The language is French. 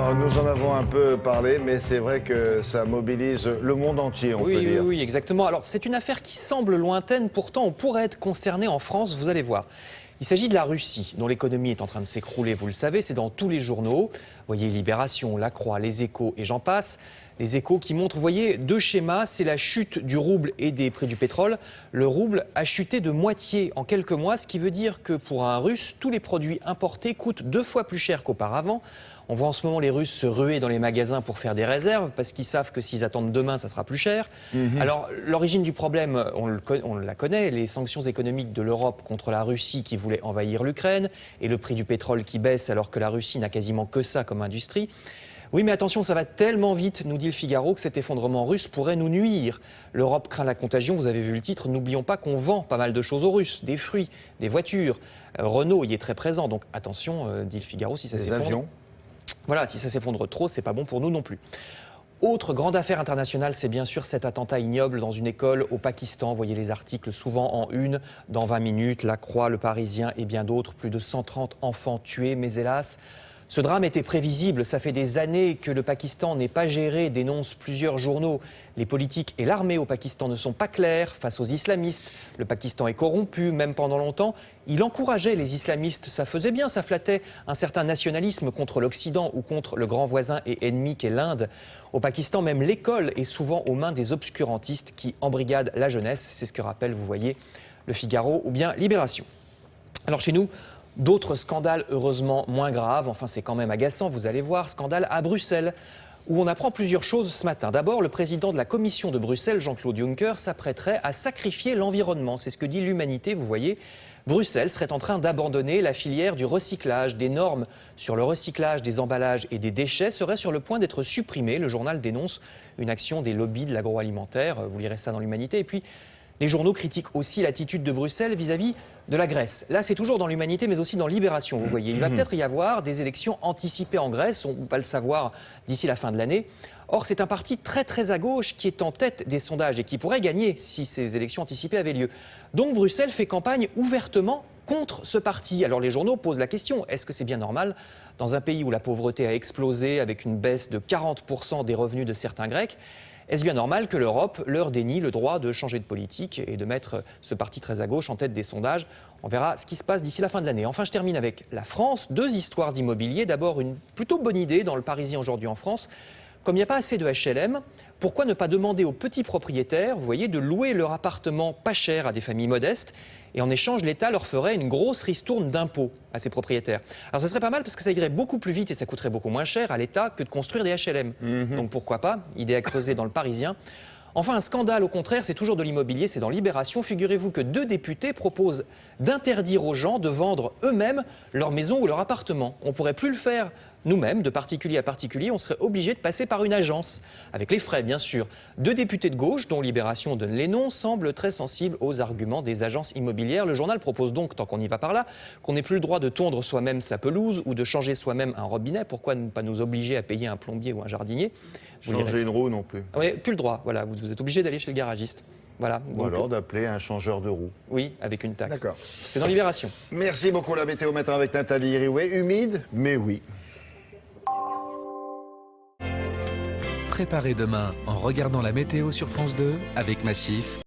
Alors, nous en avons un peu parlé, mais c'est vrai que ça mobilise le monde entier, on peut dire. Oui, exactement. Alors, c'est une affaire qui semble lointaine, pourtant on pourrait être concerné en France, vous allez voir. Il s'agit de la Russie, dont l'économie est en train de s'écrouler, vous le savez, c'est dans tous les journaux. Vous voyez Libération, La Croix, Les Échos et j'en passe. Les Échos qui montrent, vous voyez, deux schémas, c'est la chute du rouble et des prix du pétrole. Le rouble a chuté de moitié en quelques mois, ce qui veut dire que pour un Russe, tous les produits importés coûtent 2 fois plus cher qu'auparavant. On voit en ce moment les Russes se ruer dans les magasins pour faire des réserves parce qu'ils savent que s'ils attendent demain, ça sera plus cher. Alors, l'origine du problème, on la connaît, les sanctions économiques de l'Europe contre la Russie qui voulait envahir l'Ukraine et le prix du pétrole qui baisse alors que la Russie n'a quasiment que ça comme industrie. Oui, mais attention, ça va tellement vite, nous dit le Figaro, que cet effondrement russe pourrait nous nuire. L'Europe craint la contagion, vous avez vu le titre, n'oublions pas qu'on vend pas mal de choses aux Russes, des fruits, des voitures. Renault y est très présent, donc attention, dit le Figaro, si ça s'effondre. Des avions. Voilà, si ça s'effondre trop, c'est pas bon pour nous non plus. Autre grande affaire internationale, c'est bien sûr cet attentat ignoble dans une école au Pakistan. Vous voyez les articles souvent en une, dans 20 minutes, La Croix, Le Parisien et bien d'autres. Plus de 130 enfants tués, mais hélas, ce drame était prévisible. Ça fait des années que le Pakistan n'est pas géré, dénoncent plusieurs journaux. Les politiques et l'armée au Pakistan ne sont pas clairs face aux islamistes. Le Pakistan est corrompu, même pendant longtemps. Il encourageait les islamistes, ça faisait bien, ça flattait un certain nationalisme contre l'Occident ou contre le grand voisin et ennemi qu'est l'Inde. Au Pakistan, même l'école est souvent aux mains des obscurantistes qui embrigadent la jeunesse. C'est ce que rappelle, vous voyez, le Figaro ou bien Libération. Alors chez nous, d'autres scandales, heureusement moins graves, enfin c'est quand même agaçant, vous allez voir, scandale à Bruxelles, où on apprend plusieurs choses ce matin. D'abord, le président de la Commission de Bruxelles, Jean-Claude Juncker, s'apprêterait à sacrifier l'environnement. C'est ce que dit l'Humanité, vous voyez. Bruxelles serait en train d'abandonner la filière du recyclage. Des normes sur le recyclage des emballages et des déchets seraient sur le point d'être supprimées. Le journal dénonce une action des lobbies de l'agroalimentaire, vous lirez ça dans l'Humanité. Et puis, les journaux critiquent aussi l'attitude de Bruxelles vis-à-vis de la Grèce. Là, c'est toujours dans l'Humanité, mais aussi dans Libération, vous voyez. Il va peut-être y avoir des élections anticipées en Grèce, on va le savoir d'ici la fin de l'année. Or, c'est un parti très à gauche qui est en tête des sondages et qui pourrait gagner si ces élections anticipées avaient lieu. Donc, Bruxelles fait campagne ouvertement contre ce parti. Alors, les journaux posent la question, est-ce que c'est bien normal, dans un pays où la pauvreté a explosé avec une baisse de 40% des revenus de certains Grecs, est-ce bien normal que l'Europe leur dénie le droit de changer de politique et de mettre ce parti très à gauche en tête des sondages? On verra ce qui se passe d'ici la fin de l'année. Enfin, je termine avec la France. 2 histoires d'immobilier. D'abord, une plutôt bonne idée dans le Parisien aujourd'hui en France. Comme il n'y a pas assez de HLM, pourquoi ne pas demander aux petits propriétaires, vous voyez, de louer leur appartement pas cher à des familles modestes et en échange, l'État leur ferait une grosse ristourne d'impôts à ces propriétaires. Alors ça serait pas mal parce que ça irait beaucoup plus vite et ça coûterait beaucoup moins cher à l'État que de construire des HLM. Donc pourquoi pas, idée à creuser dans le Parisien. Enfin, un scandale, au contraire, c'est toujours de l'immobilier, c'est dans Libération. Figurez-vous que 2 députés proposent d'interdire aux gens de vendre eux-mêmes leur maison ou leur appartement. On ne pourrait plus le faire nous-mêmes, de particulier à particulier, on serait obligé de passer par une agence, avec les frais bien sûr. 2 députés de gauche, dont Libération donne les noms, semblent très sensibles aux arguments des agences immobilières. Le journal propose donc, tant qu'on y va par là, qu'on n'ait plus le droit de tondre soi-même sa pelouse ou de changer soi-même un robinet. Pourquoi ne pas nous obliger à payer un plombier ou un jardinier? Changer une roue non plus. Oui, plus le droit, voilà, vous êtes obligé d'aller chez le garagiste. Voilà. Ou alors d'appeler un changeur de roue. Oui, avec une taxe. D'accord. C'est dans Libération. Merci beaucoup, la météo matin avec Nathalie Irioué. Humide, mais oui. Préparez demain en regardant la météo sur France 2 avec Massif.